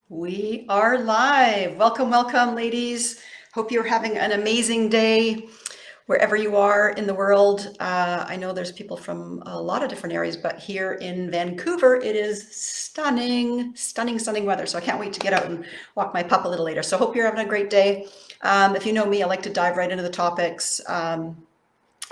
We are live. Welcome, welcome, ladies. Hope you're having an amazing day wherever you are in the world. I know there's people from a lot of different areas, but here in Vancouver, it is stunning, stunning, stunning weather. So I can't wait to get out and walk my pup a little later. So hope you're having a great day. If you know me, I like to dive right into the topics. And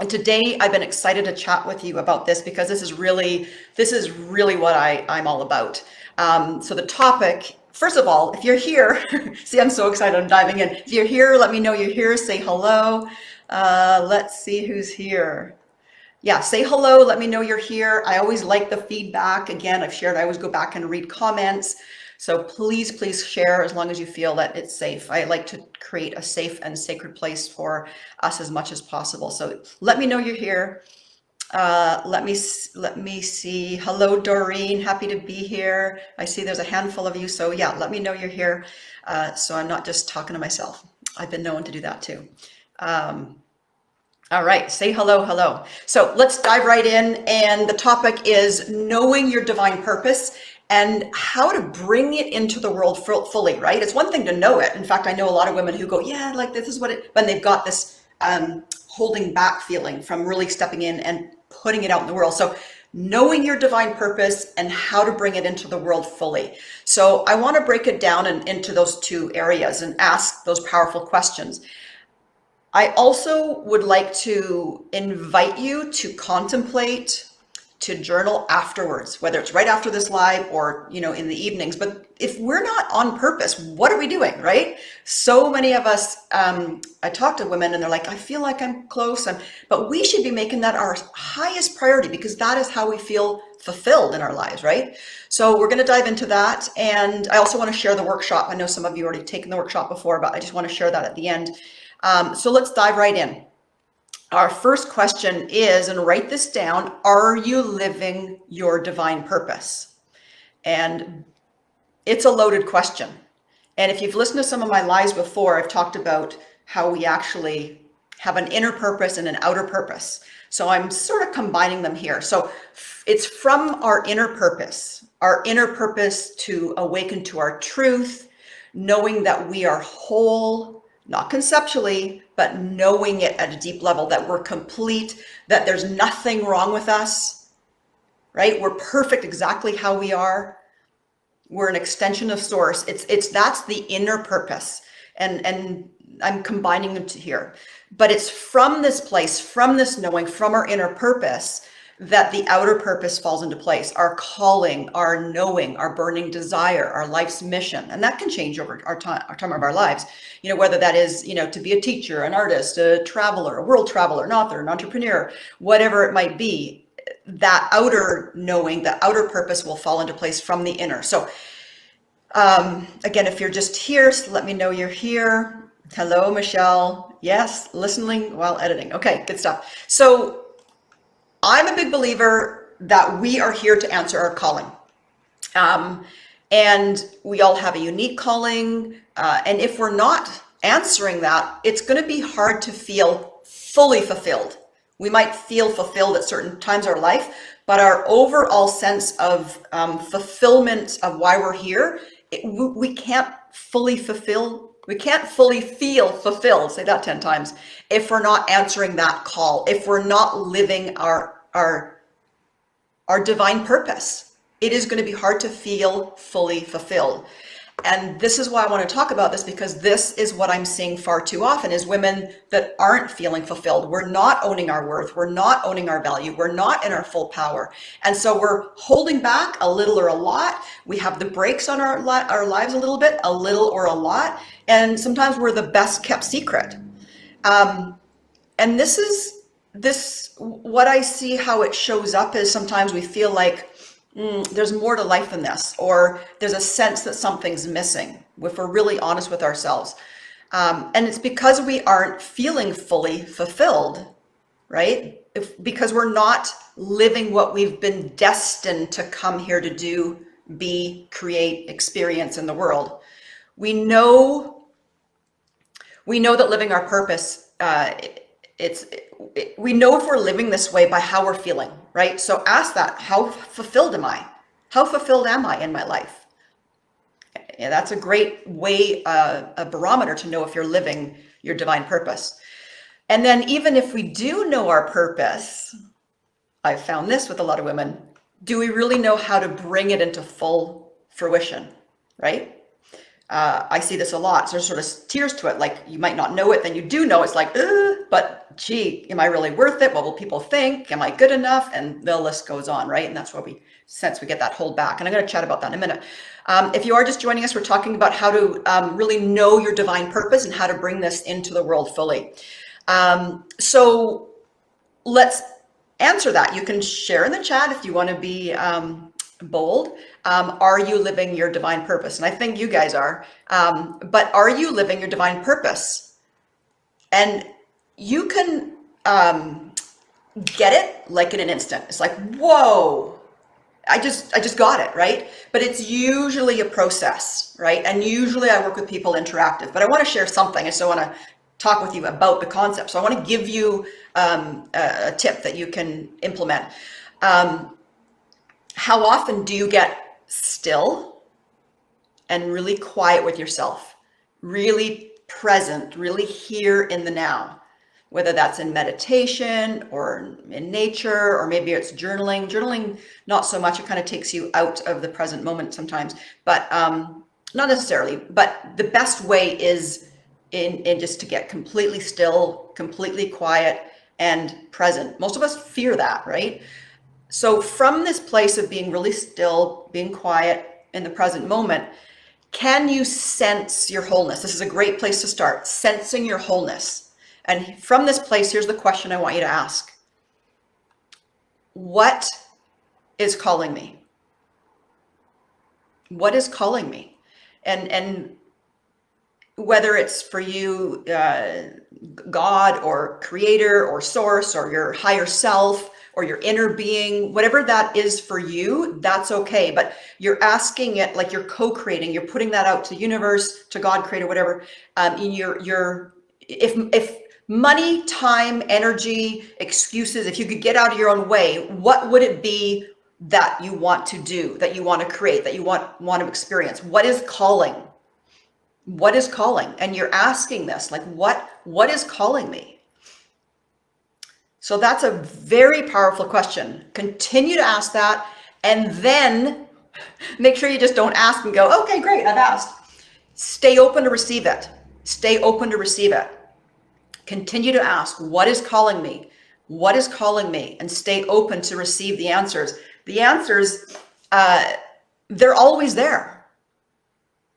today I've been excited to chat with you about this because this is really what I'm all about. So the topic, first of all, if you're here, see, I'm so excited, I'm diving in. If you're here, let me know you're here, say hello. Let's see who's here. Yeah, say hello, let me know you're here. I always like the feedback. Again, I've shared, I always go back and read comments. So please share as long as you feel that it's safe. I like to create a safe and sacred place for us as much as possible. So let me know you're here. Let me see. Hello, Doreen. Happy to be here. I see there's a handful of you. So yeah, let me know you're here. So I'm not just talking to myself. I've been known to do that too. All right, say hello, hello. So let's dive right in. And the topic is knowing your divine purpose and how to bring it into the world fully, right? It's one thing to know it. In fact, I know a lot of women who go, yeah, like this is what it, when they've got this holding back feeling from really stepping in and putting it out in the world. So knowing your divine purpose and how to bring it into the world fully. So I want to break it down into those two areas and ask those powerful questions. I also would like to invite you to contemplate, to journal afterwards, whether it's right after this live or, in the evenings. But if we're not on purpose, what are we doing, right? So many of us, I talk to women and they're like, I feel like I'm close, but we should be making that our highest priority because that is how we feel fulfilled in our lives, right? So we're going to dive into that. And I also want to share the workshop. I know some of you already taken the workshop before, but I just want to share that at the end. So let's dive right in. Our first question is, and write this down, are you living your divine purpose? And it's a loaded question. And if you've listened to some of my lives before, I've talked about how we actually have an inner purpose and an outer purpose. So I'm sort of combining them here. So it's from our inner purpose to awaken to our truth, knowing that we are whole, not conceptually, but knowing it at a deep level, that we're complete, that there's nothing wrong with us, right? We're perfect exactly how we are. We're an extension of source. That's the inner purpose. And I'm combining them here. But it's from this place, from this knowing, from our inner purpose, that the outer purpose falls into place. Our calling, our knowing, our burning desire, our life's mission. And that can change over our time of our lives. Whether that is, to be a teacher, an artist, a traveler, a world traveler, an author, an entrepreneur, whatever it might be, that outer knowing, the outer purpose will fall into place from the inner. So again, if you're just here, so let me know you're here. Hello, Michelle. Yes, listening while editing. Okay, good stuff. So I'm a big believer that we are here to answer our calling. And we all have a unique calling. And if we're not answering that, it's going to be hard to feel fully fulfilled. We might feel fulfilled at certain times of our life, but our overall sense of fulfillment of why we're here, we can't fully fulfill. We can't fully feel fulfilled, say that 10 times, if we're not answering that call, if we're not living our divine purpose. It is going to be hard to feel fully fulfilled. And this is why I want to talk about this, because this is what I'm seeing far too often is women that aren't feeling fulfilled. We're not owning our worth. We're not owning our value. We're not in our full power. And so we're holding back a little or a lot. We have the brakes on our lives a little bit, a little or a lot. And sometimes we're the best kept secret. And what I see how it shows up is sometimes we feel like there's more to life than this, or there's a sense that something's missing if we're really honest with ourselves. And it's because we aren't feeling fully fulfilled, right? Because we're not living what we've been destined to come here to do, be, create, experience in the world. We know that living our purpose, we know if we're living this way by how we're feeling, right? So ask that, how fulfilled am I? How fulfilled am I in my life? Yeah, that's a great way, a barometer to know if you're living your divine purpose. And then even if we do know our purpose, I've found this with a lot of women, do we really know how to bring it into full fruition, right? I see this a lot. So there's sort of tiers to it. Like you might not know it, then you do know. It's like, but gee, am I really worth it? What will people think? Am I good enough? And the list goes on, right? And that's where we sense we get that hold back. And I'm going to chat about that in a minute. If you are just joining us, we're talking about how to really know your divine purpose and how to bring this into the world fully. So let's answer that. You can share in the chat if you want to be bold. Are you living your divine purpose? And I think you guys are. But are you living your divine purpose? And you can get it like in an instant. It's like, whoa, I just got it, right? But it's usually a process, right? And usually I work with people interactive, but I want to share something. I still want to talk with you about the concept. So I want to give you a tip that you can implement. How often do you get still and really quiet with yourself, really present, really here in the now, whether that's in meditation or in nature, or maybe it's journaling. Journaling, not so much. It kind of takes you out of the present moment sometimes, but not necessarily. But the best way is in just to get completely still, completely quiet and present. Most of us fear that, right? So from this place of being really still, being quiet in the present moment, can you sense your wholeness? This is a great place to start, sensing your wholeness. And from this place, here's the question I want you to ask. What is calling me? What is calling me? And whether it's for you, God or creator or source or your higher self or your inner being, whatever that is for you, that's okay. But you're asking it like you're co-creating, you're putting that out to the universe, to God, creator, whatever. If money, time, energy, excuses, if you could get out of your own way, what would it be that you want to do, that you want to create, that you want to experience? What is calling? What is calling? And you're asking this, like, what is calling me? So that's a very powerful question. Continue to ask that, and then make sure you just don't ask and go, okay, great, I've asked. Stay open to receive it. Stay open to receive it. Continue to ask, what is calling me? What is calling me? And stay open to receive the answers. The answers, they're always there.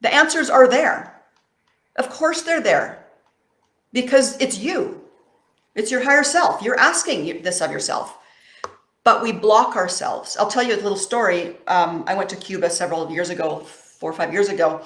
The answers are there. Of course they're there because it's you. It's your higher self. You're asking this of yourself, but we block ourselves. I'll tell you a little story. I went to Cuba several years ago, 4 or 5 years ago,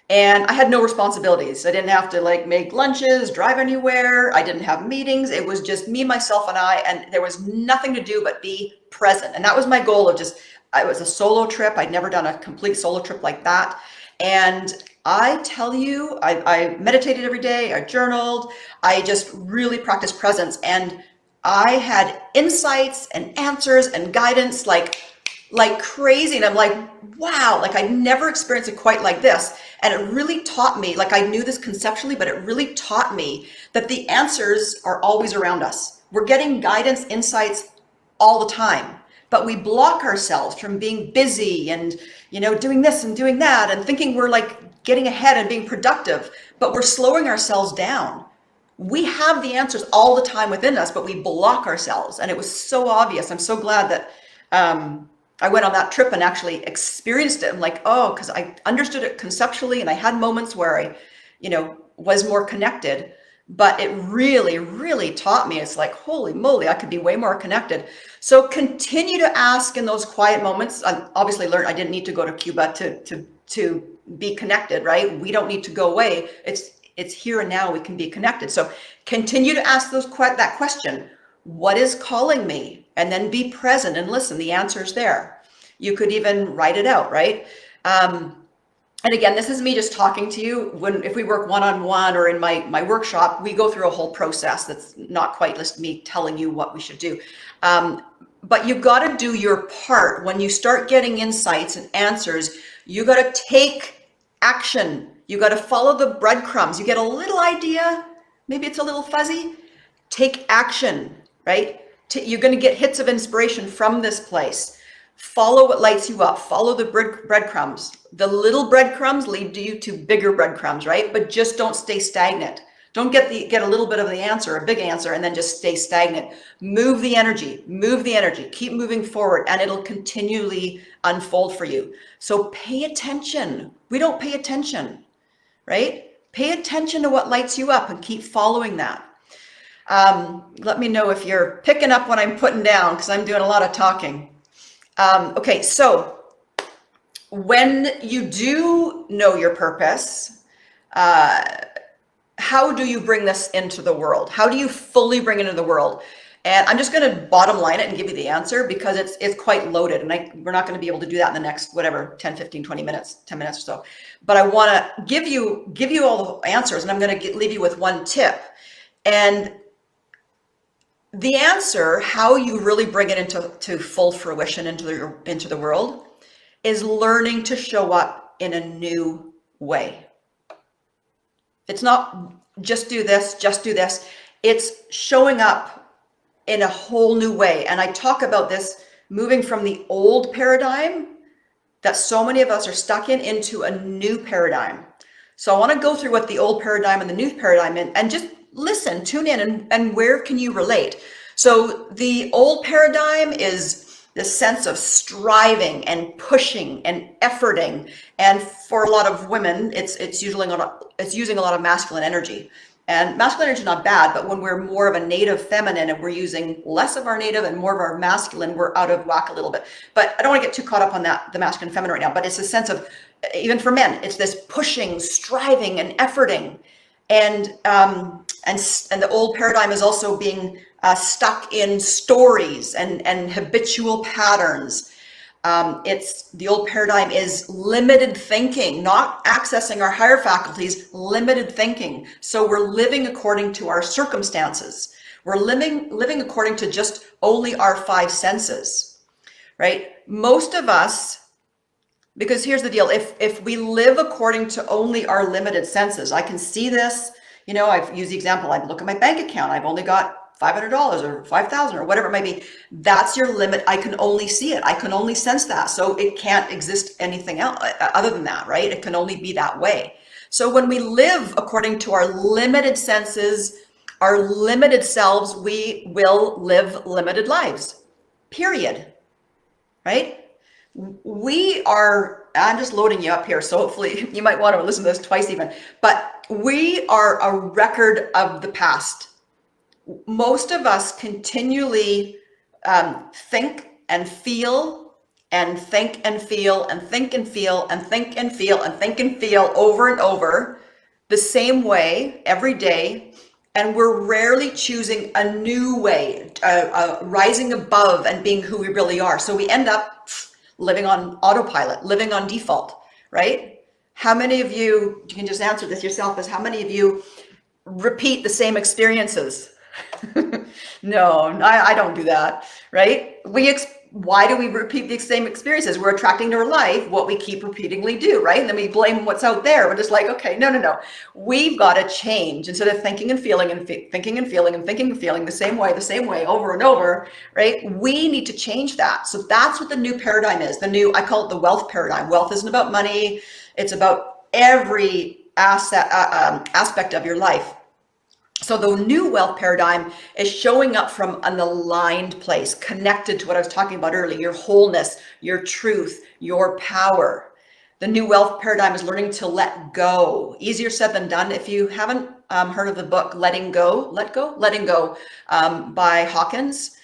and I had no responsibilities. I didn't have to like make lunches, drive anywhere. I didn't have meetings. It was just me, myself, and I, and there was nothing to do but be present. And that was my goal of just, it was a solo trip. I'd never done a complete solo trip like that. And I tell you, I meditated every day, I journaled, I just really practiced presence, and I had insights and answers and guidance like crazy. And I'm like, wow, like I never experienced it quite like this. And it really taught me, like I knew this conceptually, but it really taught me that the answers are always around us. We're getting guidance, insights all the time. But we block ourselves from being busy and, doing this and doing that and thinking we're like getting ahead and being productive, but we're slowing ourselves down. We have the answers all the time within us, but we block ourselves. And it was so obvious. I'm so glad that I went on that trip and actually experienced it. I'm like, oh, because I understood it conceptually and I had moments where I, was more connected. But it really, really taught me. It's like, holy moly, I could be way more connected. So continue to ask in those quiet moments. I obviously learned I didn't need to go to Cuba to be connected, right? We don't need to go away. It's here and now. We can be connected. So continue to ask that question. What is calling me? And then be present and listen. The answer's there. You could even write it out, right? And again, this is me just talking to you. If we work one-on-one or in my workshop, we go through a whole process that's not quite just me telling you what we should do. But you got to do your part. When you start getting insights and answers, you got to take Action. You got to follow the breadcrumbs. You get a little idea, maybe it's a little fuzzy. Take action, right? You're going to get hits of inspiration from this place. Follow what lights you up. Follow the breadcrumbs. The little breadcrumbs lead you to bigger breadcrumbs, right? But just don't stay stagnant. Don't get a little bit of the answer, a big answer, and then just stay stagnant. Move the energy, keep moving forward, and it'll continually unfold for you. So pay attention. We don't pay attention, right? Pay attention to what lights you up and keep following that. Let me know if you're picking up what I'm putting down, because I'm doing a lot of talking. Okay, so when you do know your purpose, how do you bring this into the world? How do you fully bring it into the world? And I'm just going to bottom line it and give you the answer, because it's quite loaded, and we're not going to be able to do that in the next, whatever, 10, 15, 20 minutes, 10 minutes or so. But I want to give you all the answers, and I'm going to leave you with one tip. And the answer, how you really bring it into full fruition into the world, is learning to show up in a new way. It's not just do this, just do this. It's showing up in a whole new way. And I talk about this moving from the old paradigm that so many of us are stuck in into a new paradigm. So I want to go through what the old paradigm and the new paradigm and just listen, tune in, and where can you relate? So the old paradigm is the sense of striving and pushing and efforting, and for a lot of women, it's using a lot of masculine energy. And masculine energy is not bad, but when we're more of a native feminine and we're using less of our native and more of our masculine, we're out of whack a little bit. But I don't want to get too caught up on that, the masculine feminine right now. But it's a sense of, even for men, it's this pushing, striving, and efforting. And the old paradigm is also being stuck in stories and habitual patterns. The old paradigm is limited thinking, not accessing our higher faculties, limited thinking. So we're living according to our circumstances. We're living according to just only our five senses, right? Most of us, because here's the deal, if we live according to only our limited senses, I can see this, I've used the example, I look at my bank account, I've only got $500 or 5,000 or whatever it might be. That's your limit. I can only see it. I can only sense that. So it can't exist anything else other than that, right? It can only be that way. So when we live according to our limited senses, our limited selves, we will live limited lives, period, right? I'm just loading you up here, so hopefully you might want to listen to this twice even, but we are a record of the past. Most of us continually think and feel and think and feel and think and feel and think and feel and think and feel over and over the same way every day. And we're rarely choosing a new way, rising above and being who we really are. So we end up living on autopilot, living on default, right? How many of you can just answer this yourself, is how many of you repeat the same experiences? No, I don't do that, right? Why do we repeat the same experiences? We're attracting to our life what we keep repeatedly do, right? And then we blame what's out there. We're just like, okay, no. We've got to change. Instead of thinking and feeling and thinking and feeling and thinking and feeling the same way over and over, right? We need to change that. So that's what the new paradigm is. I call it the wealth paradigm. Wealth isn't about money. It's about every aspect of your life. So the new wealth paradigm is showing up from an aligned place, connected to what I was talking about earlier, your wholeness, your truth, your power. The new wealth paradigm is learning to let go. Easier said than done. If you haven't heard of the book, Letting Go by Hawkins,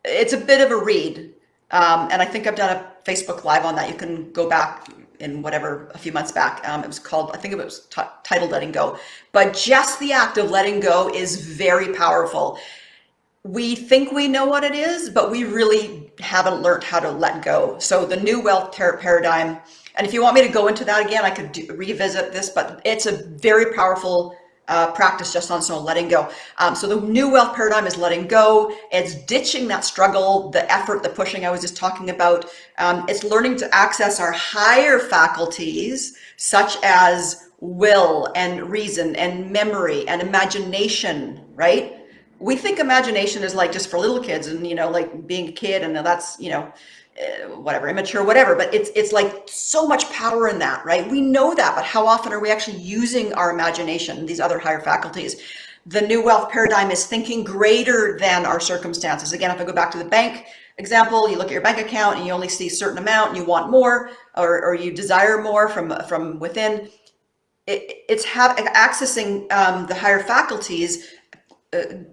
it's a bit of a read. And I think I've done a Facebook Live on that. You can go back in a few months back. It was called, I think it was titled Letting Go. But just the act of letting go is very powerful. We think we know what it is, but we really haven't learned how to let go. So the new wealth paradigm, and if you want me to go into that again, I could revisit this, but it's a very powerful practice just on its own, letting go. So the new wealth paradigm is letting go. It's ditching that struggle, the effort, the pushing I was just talking about. It's learning to access our higher faculties, such as will and reason and memory and imagination, right? We think imagination is like just for little kids and, like being a kid, and that's, whatever, immature, whatever, but it's like so much power in that, right? We know that, but how often are we actually using our imagination, these other higher faculties? The new wealth paradigm is thinking greater than our circumstances. Again, if I go back to the bank example, you look at your bank account and you only see a certain amount and you want more, or you desire more from within. It's accessing the higher faculties,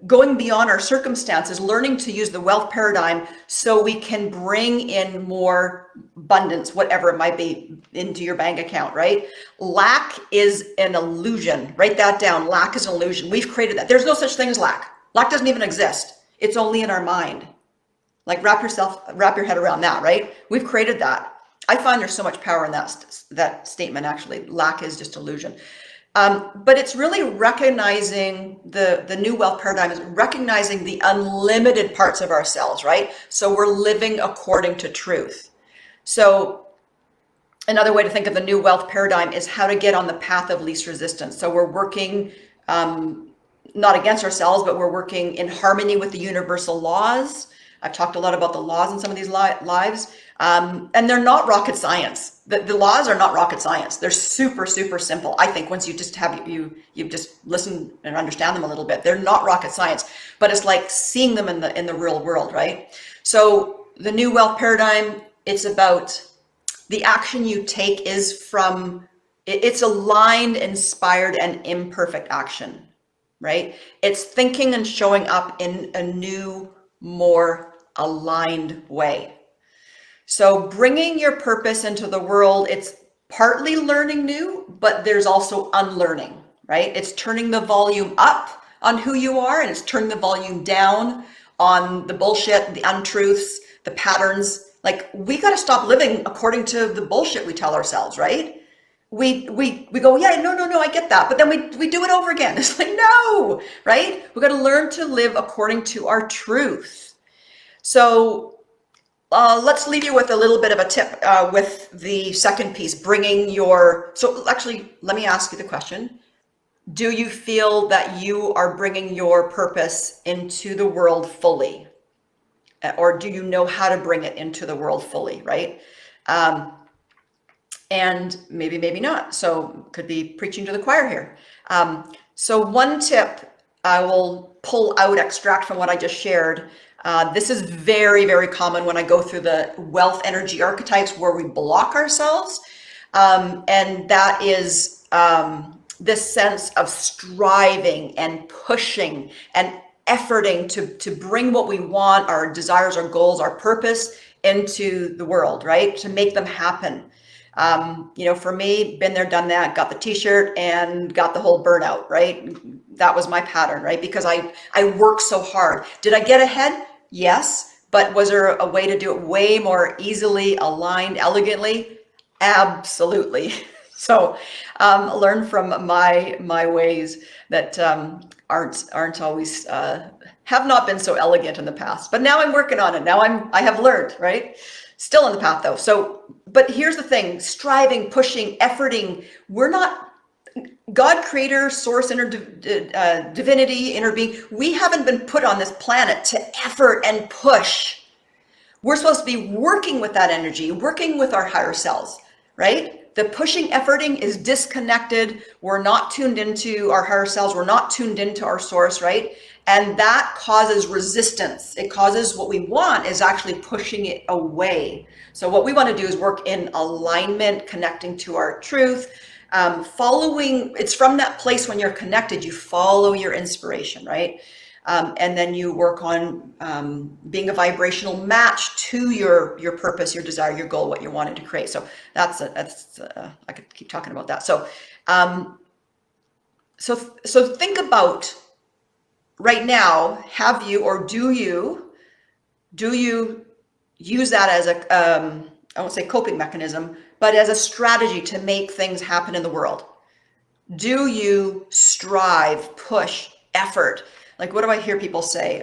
going beyond our circumstances, learning to use the wealth paradigm so we can bring in more abundance, whatever it might be, into your bank account, right? Lack is an illusion. Write that down. Lack is an illusion. We've created that. There's no such thing as lack. Lack doesn't even exist. It's only in our mind. Like wrap your head around that, right? We've created that. I find there's so much power in that statement, actually. Lack is just illusion. But it's really recognizing the new wealth paradigm is recognizing the unlimited parts of ourselves, right? So we're living according to truth. So another way to think of the new wealth paradigm is how to get on the path of least resistance. So we're working not against ourselves, but we're working in harmony with the universal laws. I've talked a lot about the laws in some of these lives, and they're not rocket science. The laws are not rocket science. They're super, super simple. I think once you just you just listen and understand them a little bit, they're not rocket science, but it's like seeing them in the real world, right? So the new wealth paradigm, it's about the action you take it's aligned, inspired, and imperfect action, right? It's thinking and showing up in a new, more aligned way. So bringing your purpose into the world, it's partly learning new, but there's also unlearning, right? It's turning the volume up on who you are, and it's turning the volume down on the bullshit, the untruths, the patterns. Like, we got to stop living according to the bullshit we tell ourselves, right? We go, yeah, no, I get that. But then we do it over again. It's like, no, right? We got to learn to live according to our truth. So let's leave you with a little bit of a tip with the second piece, so actually, let me ask you the question. Do you feel that you are bringing your purpose into the world fully? Or do you know how to bring it into the world fully, right? And maybe not. So could be preaching to the choir here. So one tip I will extract from what I just shared. This is very, very common when I go through the wealth energy archetypes where we block ourselves. And that is this sense of striving and pushing and efforting to bring what we want, our desires, our goals, our purpose into the world, right? To make them happen. For me, been there, done that, got the t-shirt and got the whole burnout, right? That was my pattern, right? Because I worked so hard. Did I get ahead? Yes. But was there a way to do it way more easily, aligned, elegantly? Absolutely. So learn from my ways that aren't always have not been so elegant in the past. But now I'm working on it. Now I have learned, right? Still on the path though. So, but here's the thing: striving, pushing, efforting. We're not God, creator, source, inner divinity, inner being. We haven't been put on this planet to effort and push. We're supposed to be working with that energy, working with our higher selves, right? The pushing, efforting is disconnected. We're not tuned into our higher selves. We're not tuned into our source, right? And that causes resistance. It causes what we want is actually pushing it away. So what we want to do is work in alignment, connecting to our truth, following. It's from that place when you're connected, you follow your inspiration, right? And then you work on being a vibrational match to your purpose, your desire, your goal, what you're wanting to create. So that's I could keep talking about that. So so think about right now. Have you, or do you use that as a I won't say coping mechanism, but as a strategy to make things happen in the world? Do you strive, push, effort? Like, what do I hear people say?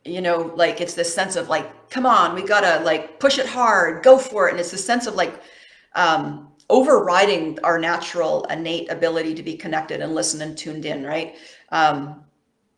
Like it's this sense of like, come on, we gotta like push it hard, go for it. And it's this sense of like overriding our natural innate ability to be connected and listen and tuned in, right? Um,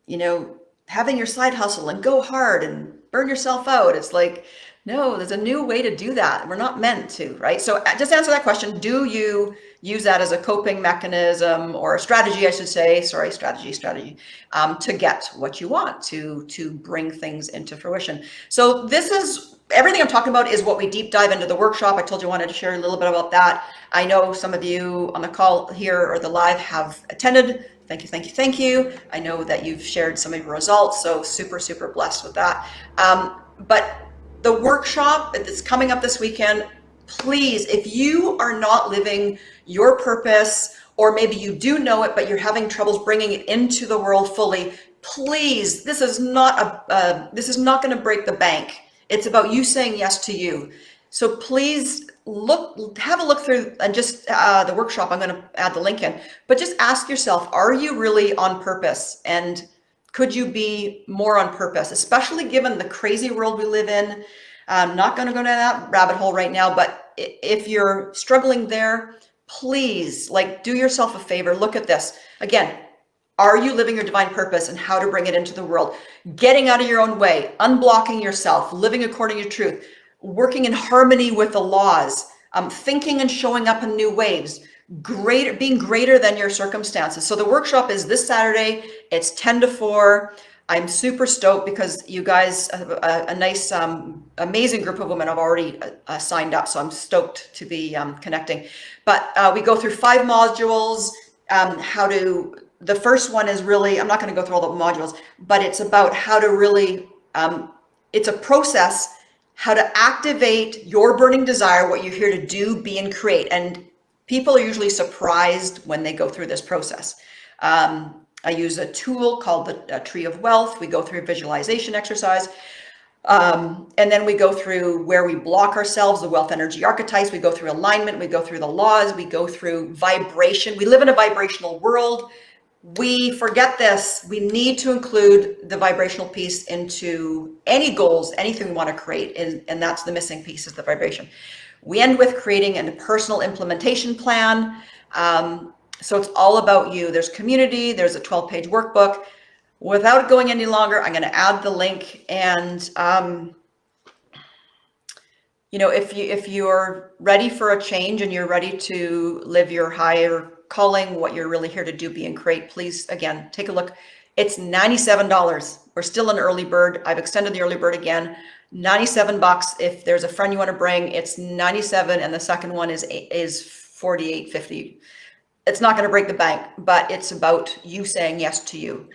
you know, Having your side hustle and go hard and burn yourself out. It's like, no, there's a new way to do that. We're not meant to, right? So just answer that question. Do you use that as a coping mechanism or a strategy, I should say, sorry, strategy, to get what you want, to bring things into fruition. So this is everything I'm talking about is what we deep dive into the workshop. I told you I wanted to share a little bit about that. I know some of you on the call here or the live have attended. Thank you, thank you, thank you. I know that you've shared some of your results, so super, super blessed with that. But the workshop that's coming up this weekend, please, if you are not living your purpose, or maybe you do know it, but you're having troubles bringing it into the world fully, please, this is not going to break the bank. It's about you saying yes to you. So please have a look through and just the workshop. I'm going to add the link in, but just ask yourself, are you really on purpose? And could you be more on purpose, especially given the crazy world we live in? I'm not going to go down that rabbit hole right now, but if you're struggling there, please do yourself a favor. Look at this again. Are you living your divine purpose and how to bring it into the world? Getting out of your own way, unblocking yourself, living according to truth, working in harmony with the laws, thinking and showing up in new ways, being greater than your circumstances. So the workshop is this Saturday. It's 10 to 4. I'm super stoked because you guys, a nice, amazing group of women have already signed up. So I'm stoked to be connecting. But we go through 5 modules, the first one is really, I'm not going to go through all the modules, but it's about how to really, it's a process, how to activate your burning desire, what you're here to do, be, and create. And people are usually surprised when they go through this process. I use a tool called the Tree of Wealth. We go through a visualization exercise. And then we go through where we block ourselves, the wealth energy archetypes. We go through alignment. We go through the laws. We go through vibration. We live in a vibrational world. We forget this. We need to include the vibrational piece into any goals, anything we want to create. And that's the missing piece, is the vibration. We end with creating a personal implementation plan. So it's all about you. There's community. There's a 12-page workbook. Without going any longer, I'm going to add the link. And if you're ready for a change and you're ready to live your higher calling, what you're really here to do, be, and create, please, again, take a look. It's $97. We're still an early bird. I've extended the early bird again. $97. If there's a friend you want to bring, it's $97, and the second one is $48.50. It's not going to break the bank, but it's about you saying yes to you.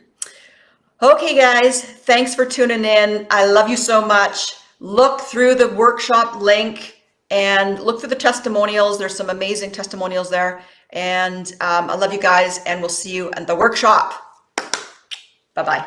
Okay, guys, thanks for tuning in. I love you so much. Look through the workshop link and look through the testimonials. There's some amazing testimonials there. And I love you guys, and we'll see you at the workshop. Bye-bye.